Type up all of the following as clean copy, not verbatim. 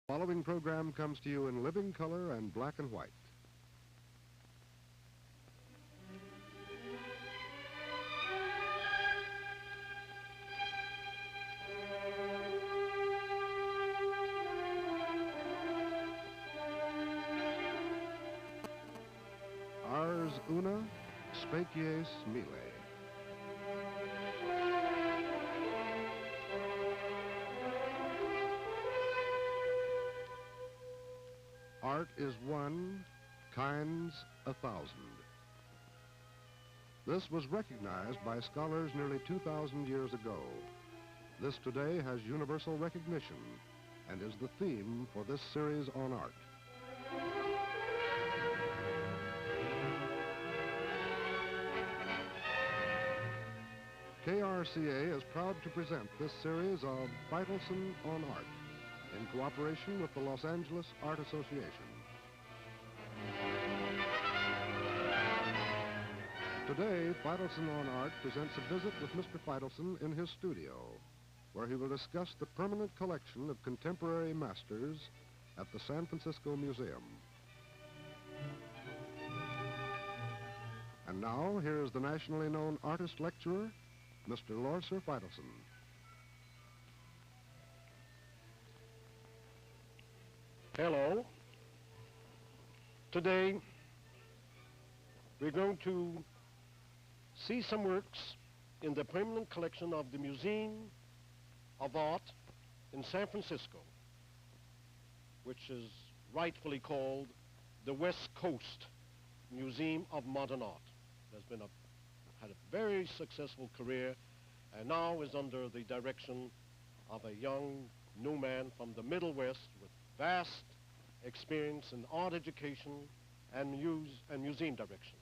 The following program comes to you in living color and black and white. Ars una, species mille. Art is one, kinds a thousand. This was recognized by scholars nearly 2,000 years ago. This today has universal recognition and is the theme for this series on art. KRCA is proud to present this series of Feitelson on Art in cooperation with the Los Angeles Art Association. Today, Feitelson on Art presents a visit with Mr. Feitelson in his studio, where he will discuss the permanent collection of contemporary masters at the San Francisco Museum. And now, here is the nationally known artist lecturer, Mr. Lorcer Feitelson. Hello. Today, we're going to see some works in the permanent collection of the Museum of Art in San Francisco, which is rightfully called the West Coast Museum of Modern Art. There's had a very successful career and now is under the direction of a young new man from the Middle West with vast experience in art education and museum direction.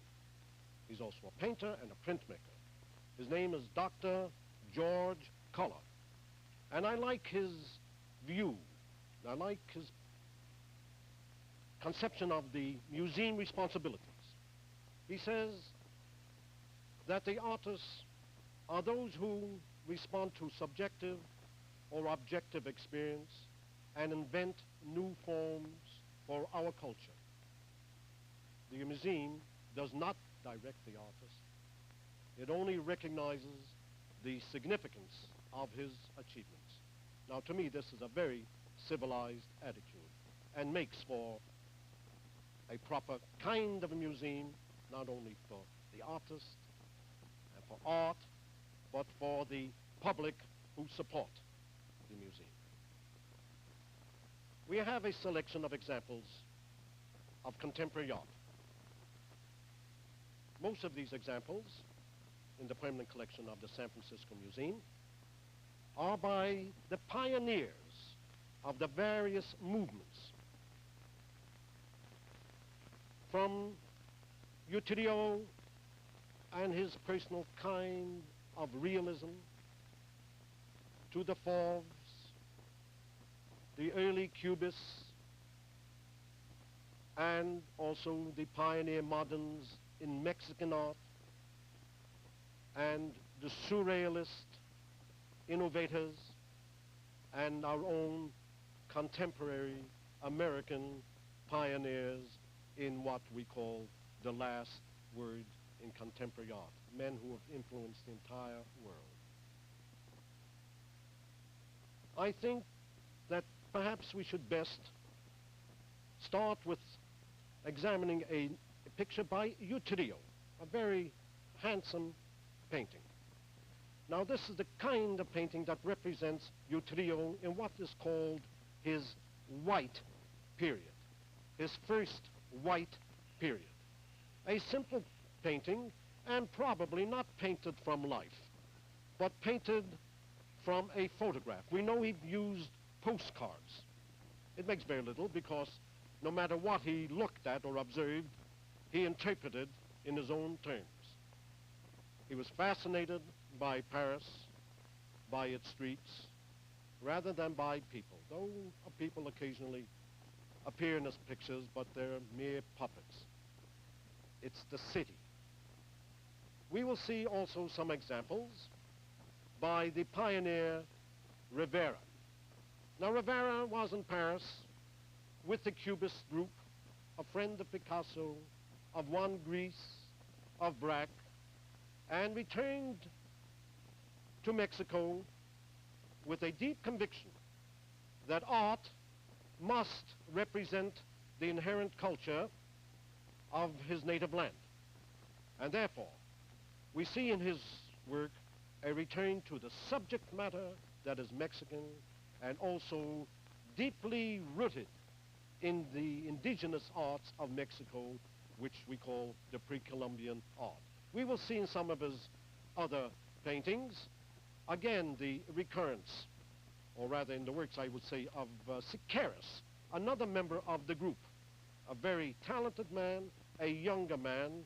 He's also a painter and a printmaker. His name is Dr. George Culler. And I like his view. I like his conception of the museum responsibilities. He says that the artists are those who respond to subjective or objective experience and invent new forms for our culture. The museum does not direct the artist. It only recognizes the significance of his achievements. Now, to me, this is a very civilized attitude and makes for a proper kind of a museum, not only for the artist and for art, but for the public who support the museum. We have a selection of examples of contemporary art. Most of these examples in the permanent collection of the San Francisco Museum are by the pioneers of the various movements, from Utilio and his personal kind of realism, to the Fauves, the early Cubists, and also the pioneer moderns in Mexican art, and the surrealist innovators, and our own contemporary American pioneers in what we call the last word in contemporary art, men who have influenced the entire world. I think that perhaps we should best start with examining a picture by Utilio, a very handsome painting. Now, this is the kind of painting that represents Utilio in what is called his white period, his first white period. A simple painting, and probably not painted from life, but painted from a photograph. We know he used postcards. It makes very little because no matter what he looked at or observed, he interpreted in his own terms. He was fascinated by Paris, by its streets, rather than by people, though people occasionally appear in his pictures, but they're mere puppets. It's the city. We will see also some examples by the pioneer Rivera. Now, Rivera was in Paris with the Cubist group, a friend of Picasso, of Juan Gris, of Braque, and returned to Mexico with a deep conviction that art must represent the inherent culture of his native land. And therefore, we see in his work a return to the subject matter that is Mexican and also deeply rooted in the indigenous arts of Mexico, which we call the pre-Columbian art. We will see in some of his other paintings, again, the recurrence, or rather in the works, I would say, of Siqueiros, another member of the group, a very talented man, a younger man,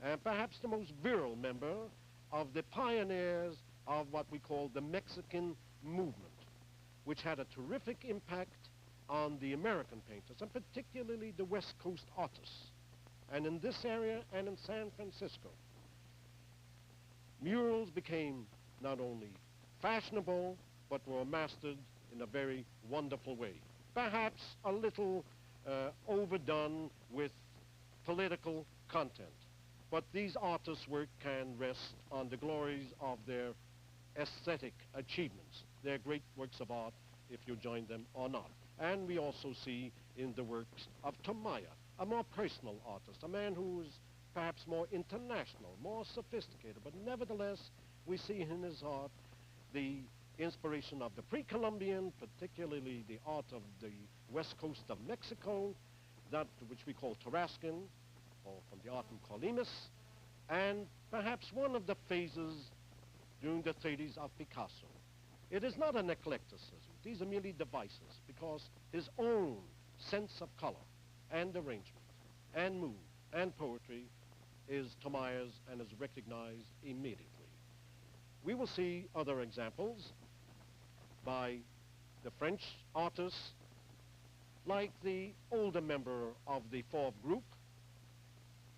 and perhaps the most virile member of the pioneers of what we call the Mexican movement, which had a terrific impact on the American painters, and particularly the West Coast artists. And in this area and in San Francisco, murals became not only fashionable, but were mastered in a very wonderful way. Perhaps a little overdone with political content. But these artists' work can rest on the glories of their aesthetic achievements. They're great works of art if you join them or not. And we also see in the works of Tamayo, a more personal artist, a man who is perhaps more international, more sophisticated, but nevertheless, we see in his art the inspiration of the pre-Columbian, particularly the art of the west coast of Mexico, that which we call Tarascan, or from the art of Colimes, and perhaps one of the phases during the 30s of Picasso. It is not an eclecticism. These are merely devices, because his own sense of color and arrangement and mood and poetry is Tamayo's and is recognized immediately. We will see other examples by the French artists, like the older member of the fourth group,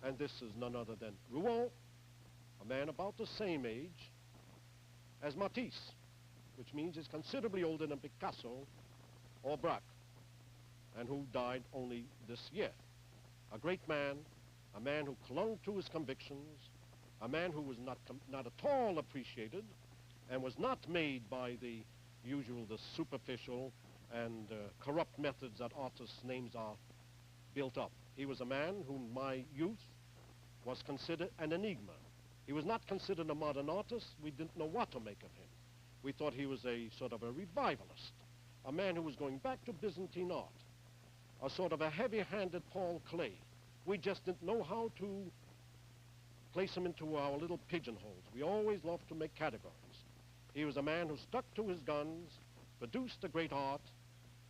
and this is none other than Rouault, a man about the same age as Matisse, which means he's considerably older than Picasso or Braque, and who died only this year. A great man, a man who clung to his convictions, a man who was not at all appreciated and was not made by the superficial and corrupt methods that artists' names are built up. He was a man whom my youth was considered an enigma. He was not considered a modern artist. We didn't know what to make of him. We thought he was a sort of a revivalist, a man who was going back to Byzantine art, a sort of a heavy-handed Paul Klee. We just didn't know how to place him into our little pigeonholes. We always loved to make categories. He was a man who stuck to his guns, produced a great art,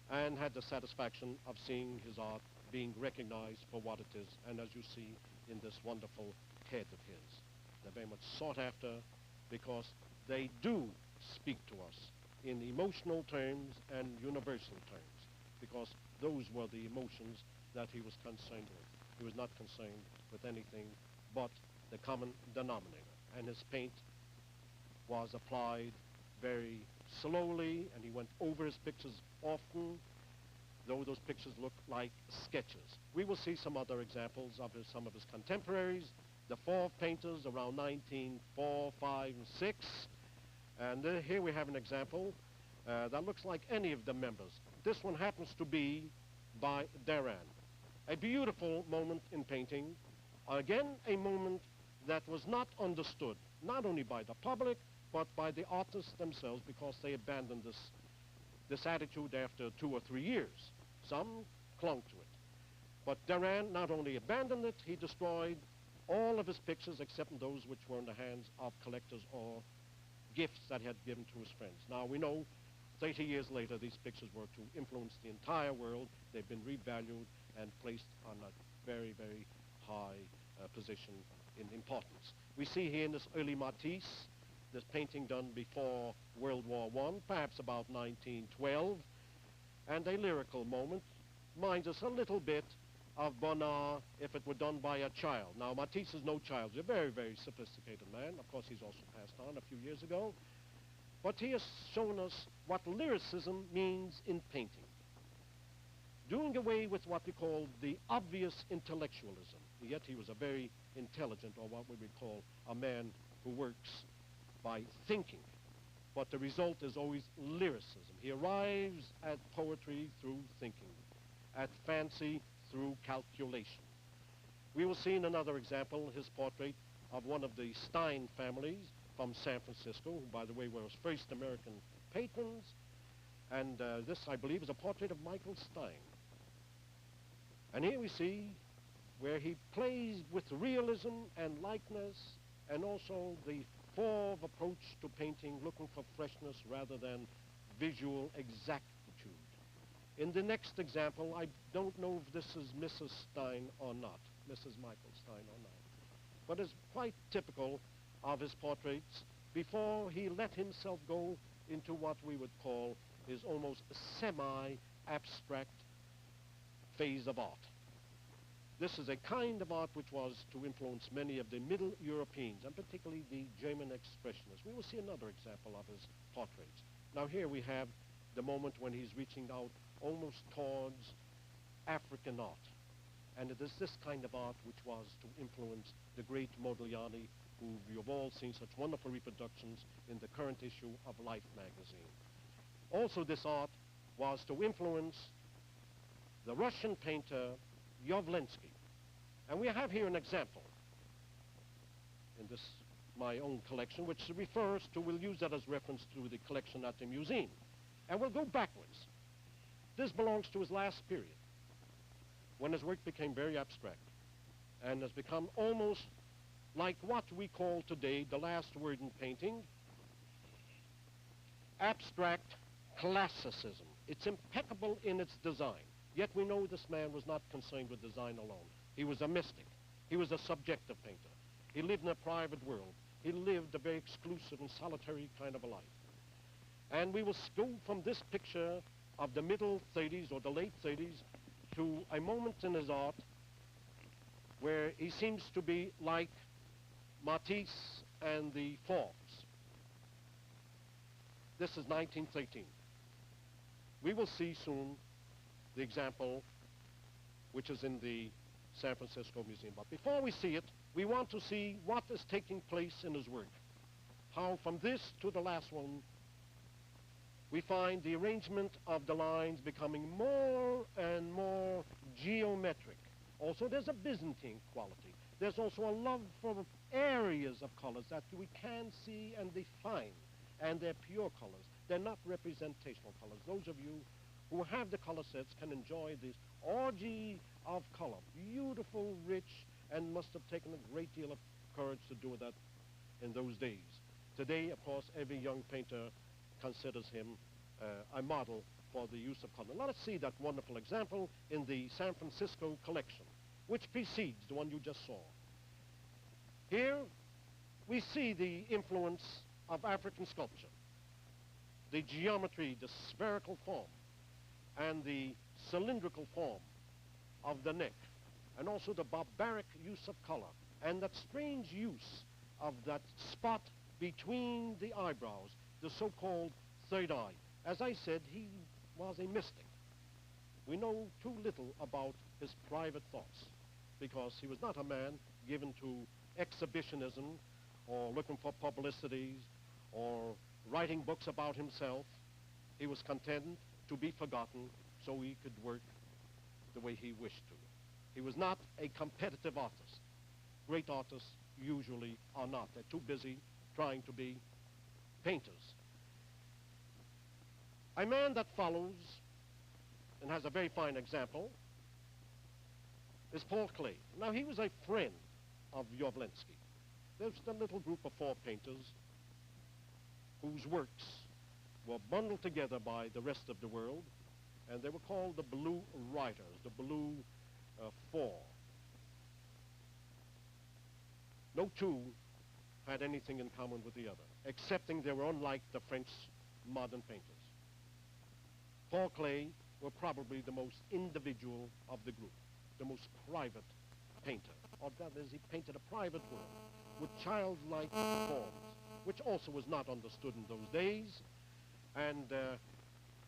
and had the satisfaction of seeing his art being recognized for what it is, and as you see in this wonderful head of his. They're very much sought after because they do speak to us in emotional terms and universal terms, because those were the emotions that he was concerned with. He was not concerned with anything but the common denominator, and his paint was applied very slowly, and he went over his pictures often, though those pictures look like sketches. We will see some other examples of some of his contemporaries, the four painters around 1904, 5, and 6. And here we have an example that looks like any of the members. This one happens to be by Derain. A beautiful moment in painting. Again, a moment that was not understood, not only by the public, but by the artists themselves, because they abandoned this attitude after 2 or 3 years. Some clung to it. But Derain not only abandoned it, he destroyed all of his pictures except those which were in the hands of collectors or gifts that he had given to his friends. Now we know 30 years later these pictures were to influence the entire world. They've been revalued and placed on a very, very high position in importance. We see here in this early Matisse, this painting done before World War I, perhaps about 1912, and a lyrical moment, reminds us a little bit of Bonnard if it were done by a child. Now, Matisse is no child. He's a very, very sophisticated man. Of course, he's also passed on a few years ago. But he has shown us what lyricism means in painting. doing away with what we call the obvious intellectualism. Yet he was a very intelligent, or what we would call a man who works by thinking. But the result is always lyricism. He arrives at poetry through thinking, at fancy through calculation. We will see in another example his portrait of one of the Stein families from San Francisco, who, by the way, were his first American patrons. And this, I believe, is a portrait of Michael Stein. And here we see where he plays with realism and likeness, and also the fauve approach to painting, looking for freshness rather than visual exactitude. In the next example, I don't know if this is Mrs. Stein or not, Mrs. Michael Stein or not, but it's quite typical of his portraits before he let himself go into what we would call his almost semi-abstract phase of art. This is a kind of art which was to influence many of the Middle Europeans, and particularly the German expressionists. We will see another example of his portraits. Now here we have the moment when he's reaching out almost towards African art. And it is this kind of art which was to influence the great Modigliani, who you've all seen such wonderful reproductions in the current issue of Life magazine. Also, this art was to influence the Russian painter Yovlensky. And we have here an example in this, my own collection, which refers to, we'll use that as reference to the collection at the museum. And we'll go backwards. This belongs to his last period, when his work became very abstract and has become almost like what we call today, the last word in painting, abstract classicism. It's impeccable in its design. Yet we know this man was not concerned with design alone. He was a mystic. He was a subjective painter. He lived in a private world. He lived a very exclusive and solitary kind of a life. And we will go from this picture of the middle 30s or the late 30s to a moment in his art where he seems to be like Matisse and the Fauves. This is 1913. We will see soon the example which is in the San Francisco Museum. But before we see it, we want to see what is taking place in his work. How from this to the last one, we find the arrangement of the lines becoming more and more geometric. Also, there's a Byzantine quality. There's also a love for areas of colors that we can see and define, and they're pure colors. They're not representational colors. Those of you who have the color sets can enjoy this orgy of color. Beautiful, rich, and must have taken a great deal of courage to do that in those days. Today, of course, every young painter considers him a model for the use of color. Let us see that wonderful example in the San Francisco collection, which precedes the one you just saw. Here, we see the influence of African sculpture, the geometry, the spherical form, and the cylindrical form of the neck, and also the barbaric use of color, and that strange use of that spot between the eyebrows, the so-called third eye. As I said, he was a mystic. We know too little about his private thoughts, because he was not a man given to exhibitionism or looking for publicities or writing books about himself. He was content to be forgotten so he could work the way he wished to. He was not a competitive artist. Great artists usually are not. They're too busy trying to be painters. A man that follows and has a very fine example is Paul Klee. Now, he was a friend of Yovlensky. There's a little group of 4 painters whose works were bundled together by the rest of the world, and they were called the Blue Riders, the Blue Four. No two had anything in common with the other, excepting they were unlike the French modern painters. Paul Klee were probably the most individual of the group, the most private painter. Or that is, he painted a private world with childlike forms, which also was not understood in those days. And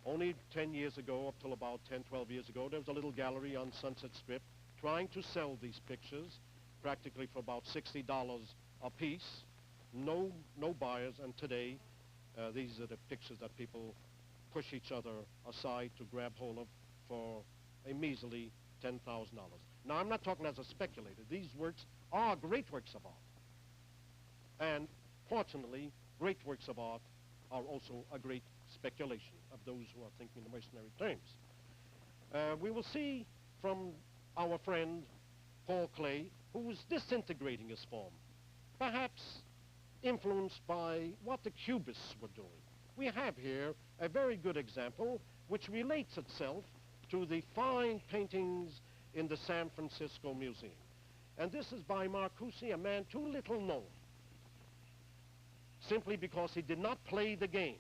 Only 10 years ago, up till about 10, 12 years ago, there was a little gallery on Sunset Strip trying to sell these pictures practically for about $60 a piece. No buyers, and today these are the pictures that people push each other aside to grab hold of for a measly $10,000. Now, I'm not talking as a speculator. These works are great works of art. And fortunately, great works of art are also a great speculation of those who are thinking in mercenary terms. We will see from our friend Paul Klee, who's disintegrating his form, perhaps influenced by what the Cubists were doing. We have here a very good example which relates itself to the fine paintings in the San Francisco Museum. And this is by Marcuse, a man too little known, simply because he did not play the game.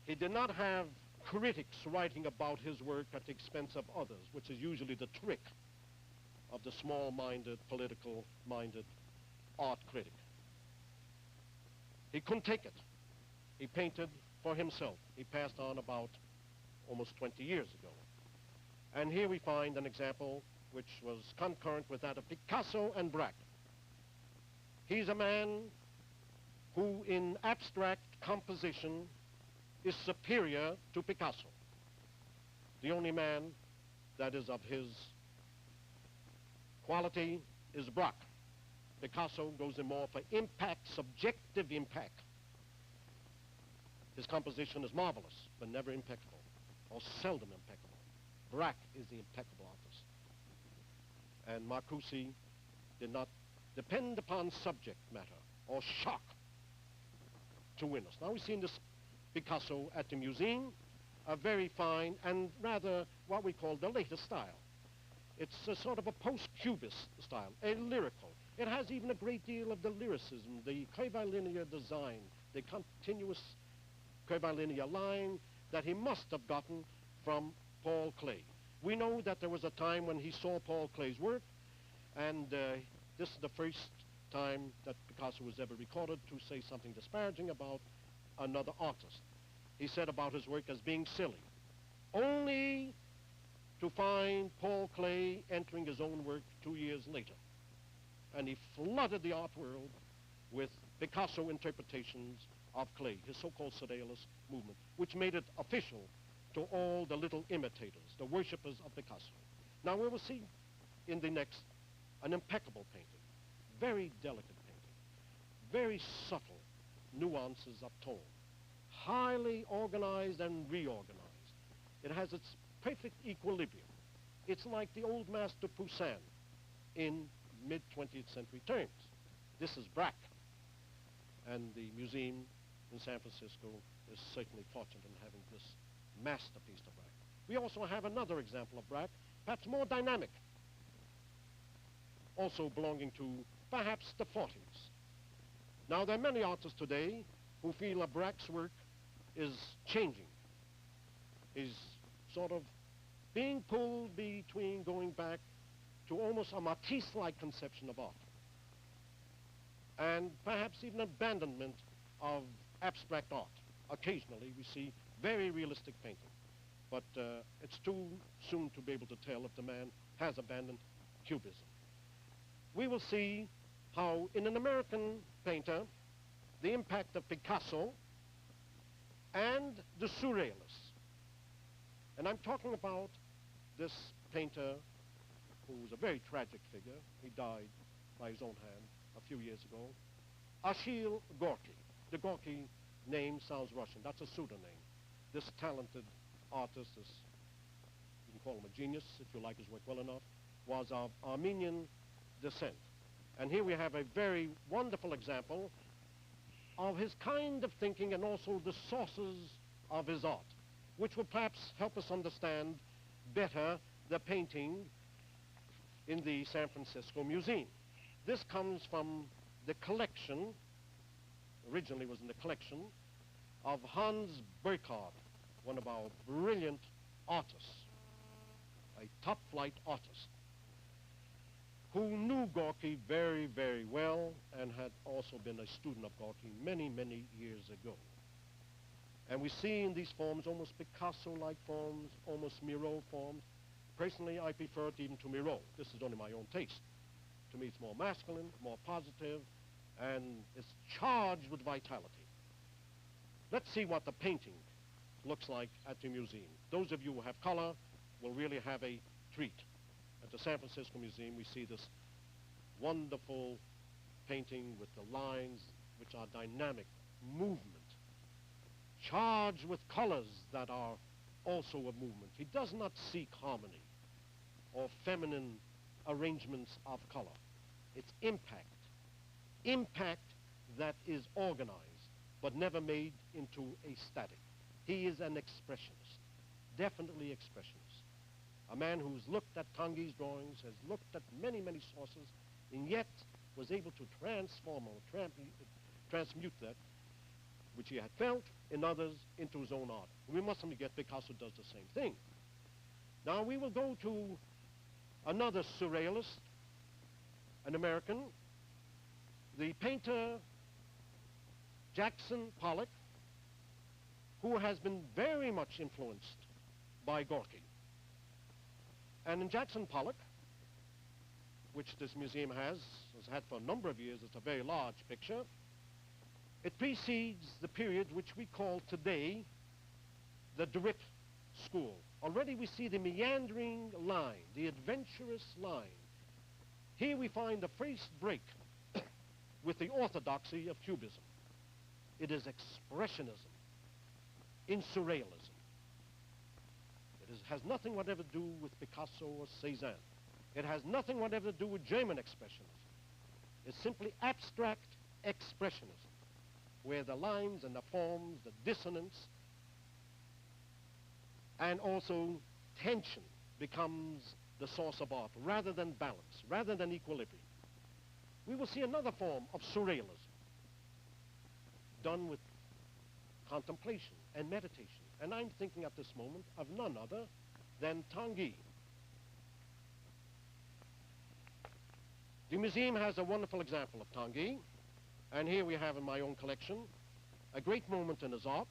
He did not have critics writing about his work at the expense of others, which is usually the trick of the small-minded, political-minded art critic. He couldn't take it. He painted for himself. He passed on about almost 20 years ago. And here we find an example which was concurrent with that of Picasso and Braque. He's a man who in abstract composition is superior to Picasso. The only man that is of his quality is Braque. Picasso goes in more for impact, subjective impact. His composition is marvelous, but never impeccable, or seldom impeccable. Braque is the impeccable artist. And Marcuse did not depend upon subject matter or shock to win us. Now we see in this Picasso at the museum, a very fine and rather what we call the latest style. It's a sort of a post-Cubist style, a lyrical. It has even a great deal of the lyricism, the curvilinear design, the continuous curvilinear line that he must have gotten from Paul Klee. We know that there was a time when he saw Paul Klee's work, and this is the first time that Picasso was ever recorded to say something disparaging about another artist. He said about his work as being silly, only to find Paul Klee entering his own work 2 years later. And he flooded the art world with Picasso interpretations of Klee, his so-called surrealist movement, which made it official to all the little imitators, the worshippers of Picasso. Now we will see in the next an impeccable painting, very delicate painting, very subtle nuances of tone, highly organized and reorganized. It has its perfect equilibrium. It's like the old master Poussin in mid-20th century terms. This is Braque, and the museum in San Francisco is certainly fortunate in having this masterpiece of Braque. We also have another example of Braque, perhaps more dynamic, also belonging to perhaps the 40s. Now, there are many artists today who feel that Braque's work is changing, is sort of being pulled between going back to almost a Matisse-like conception of art, and perhaps even abandonment of abstract art. Occasionally we see very realistic painting, but it's too soon to be able to tell if the man has abandoned Cubism. We will see how in an American painter, the impact of Picasso and the Surrealists, and I'm talking about this painter who was a very tragic figure. He died by his own hand a few years ago, Achille Gorky. The Gorky name sounds Russian. That's a pseudonym. This talented artist, this, you can call him a genius if you like his work well enough, was of Armenian descent. And here we have a very wonderful example of his kind of thinking and also the sources of his art, which will perhaps help us understand better the painting in the San Francisco Museum. This comes from the collection, originally was in the collection, of Hans Burkhardt, one of our brilliant artists, a top-flight artist, who knew Gorky very, very well and had also been a student of Gorky many, many years ago. And we see in these forms almost Picasso-like forms, almost Miro forms. Personally, I prefer it even to Miro. This is only my own taste. To me, it's more masculine, more positive, and it's charged with vitality. Let's see what the painting looks like at the museum. Those of you who have color will really have a treat. At the San Francisco Museum, we see this wonderful painting with the lines which are dynamic, movement, charged with colors that are also a movement. He does not seek harmony or feminine arrangements of color. It's impact. Impact that is organized, but never made into a static. He is an expressionist, definitely expressionist. A man who's looked at Tanguy's drawings, has looked at many, many sources, and yet was able to transform or transmute that, which he had felt in others, into his own art. We mustn't forget Picasso does the same thing. Now we will go to another surrealist, an American, the painter Jackson Pollock, who has been very much influenced by Gorky. And in Jackson Pollock, which this museum has had for a number of years, it's a very large picture, it precedes the period which we call today the DeWitt School. Already we see the meandering line, the adventurous line. Here we find the first break with the orthodoxy of Cubism. It is expressionism in surrealism. It has nothing whatever to do with Picasso or Cézanne. It has nothing whatever to do with German expressionism. It's simply abstract expressionism, where the lines and the forms, the dissonance, and also tension becomes the source of art, rather than balance, rather than equilibrium. We will see another form of surrealism, done with contemplation and meditation. And I'm thinking at this moment of none other than Tanguy. The museum has a wonderful example of Tanguy, and here we have in my own collection a great moment in his art,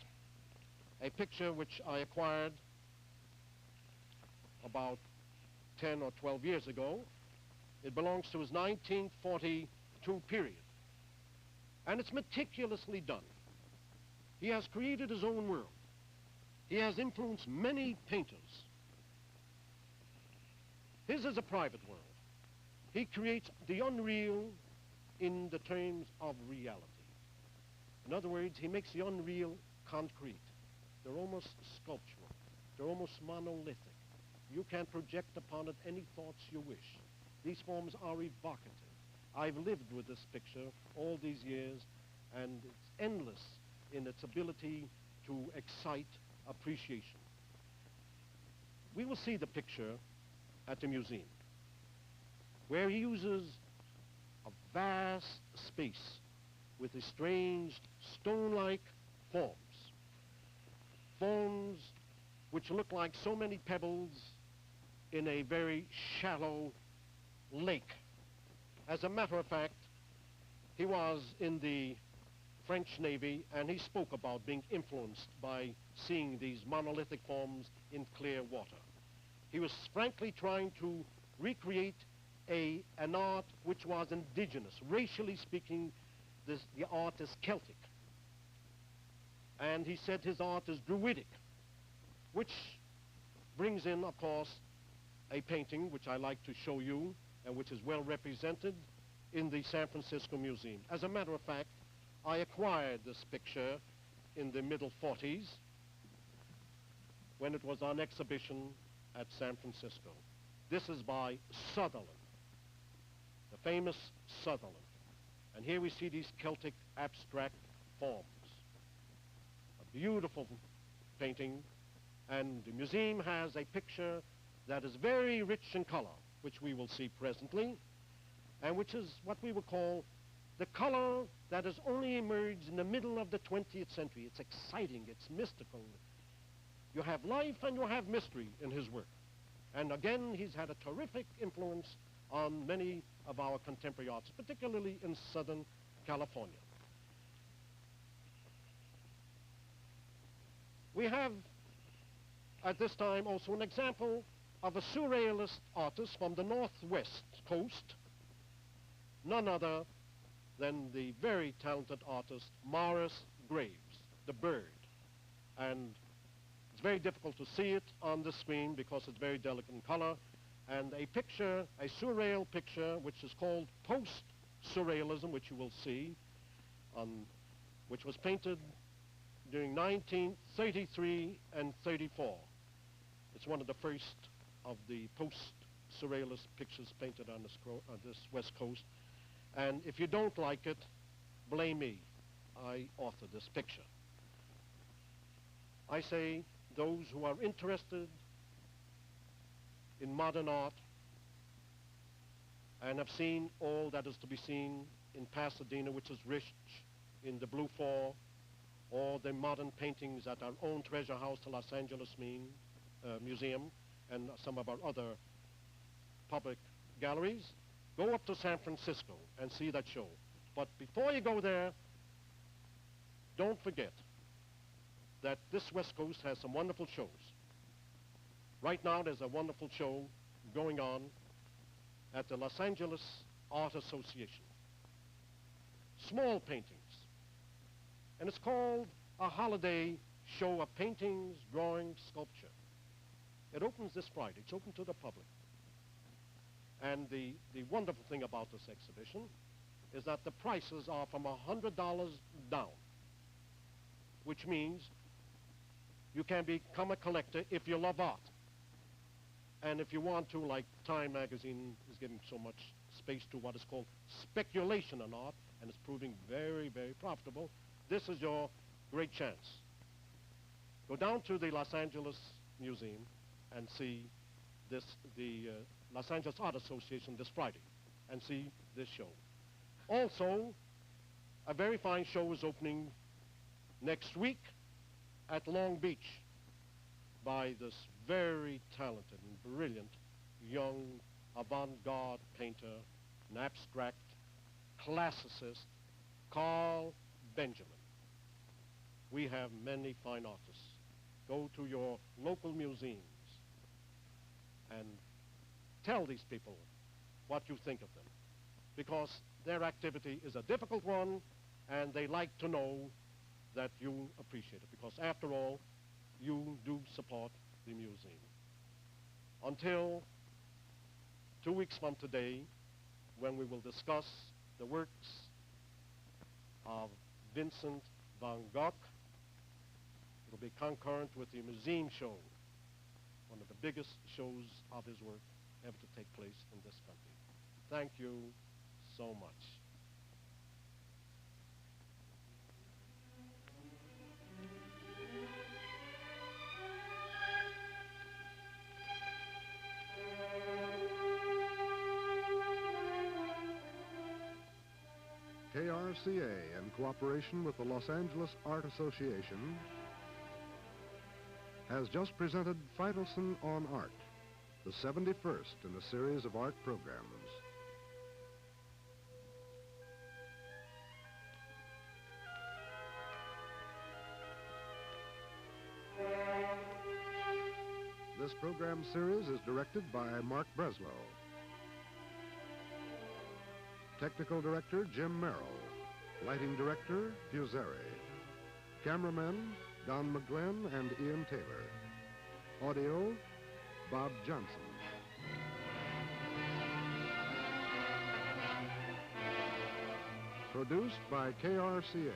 a picture which I acquired about 10 or 12 years ago. It belongs to his 1942 period, and it's meticulously done. He has created his own world. He has influenced many painters. His is a private world. He creates the unreal in the terms of reality. In other words, he makes the unreal concrete. They're almost sculptural. They're almost monolithic. You can project upon it any thoughts you wish. These forms are evocative. I've lived with this picture all these years, and it's endless in its ability to excite appreciation. We will see the picture at the museum, where he uses a vast space with the strange stone-like forms. Forms which look like so many pebbles in a very shallow lake. As a matter of fact, he was in the French Navy, and he spoke about being influenced by seeing these monolithic forms in clear water. He was frankly trying to recreate an art which was indigenous. Racially speaking, the art is Celtic. And he said his art is Druidic, which brings in, of course, a painting which I like to show you and which is well represented in the San Francisco Museum. As a matter of fact, I acquired this picture in the middle 40s when it was on exhibition at San Francisco. This is by Sutherland, the famous Sutherland. And here we see these Celtic abstract forms. A beautiful painting, and the museum has a picture that is very rich in color, which we will see presently, and which is what we would call the color that has only emerged in the middle of the 20th century. It's exciting, it's mystical. You have life and you have mystery in his work. And again, he's had a terrific influence on many of our contemporary arts, particularly in Southern California. We have, at this time, also an example of a surrealist artist from the northwest coast, none other than the very talented artist Morris Graves, the bird. And it's very difficult to see it on the screen because it's very delicate in color. And a picture, a surreal picture, which is called post-surrealism, which you will see, which was painted during 1933 and 34. It's one of the first of the post-surrealist pictures painted on this West Coast. And if you don't like it, blame me. I authored this picture. I say those who are interested in modern art and have seen all that is to be seen in Pasadena, which is rich in the Blue Four, or the modern paintings at our own treasure house, the Los Angeles Museum, and some of our other public galleries, go up to San Francisco and see that show. But before you go there, don't forget that this West Coast has some wonderful shows. Right now, there's a wonderful show going on at the Los Angeles Art Association. Small paintings. And it's called a holiday show of paintings, drawings, sculpture. It opens this Friday. It's open to the public. And the wonderful thing about this exhibition is that the prices are from $100 down, which means you can become a collector if you love art. And if you want to, like Time magazine is giving so much space to what is called speculation in art, and it's proving very, very profitable, this is your great chance. Go down to the Los Angeles Museum and see the Los Angeles Art Association this Friday and see this show. Also, a very fine show is opening next week at Long Beach by this very talented and brilliant young avant-garde painter, an abstract classicist, Carl Benjamin. We have many fine artists. Go to your local museums and tell these people what you think of them, because their activity is a difficult one and they like to know that you appreciate it, because after all, you do support the museum. Until 2 weeks from today, when we will discuss the works of Vincent van Gogh. It'll be concurrent with the museum show, one of the biggest shows of his work ever to take place in this country. Thank you so much. KRCA, in cooperation with the Los Angeles Art Association, has just presented Faitelson on Art, the 71st in a series of art programs. This program series is directed by Mark Breslow. Technical Director, Jim Merrill. Lighting Director, Fuseri. Cameramen, Don McGlenn and Ian Taylor. Audio, Bob Johnson. Produced by KRCA.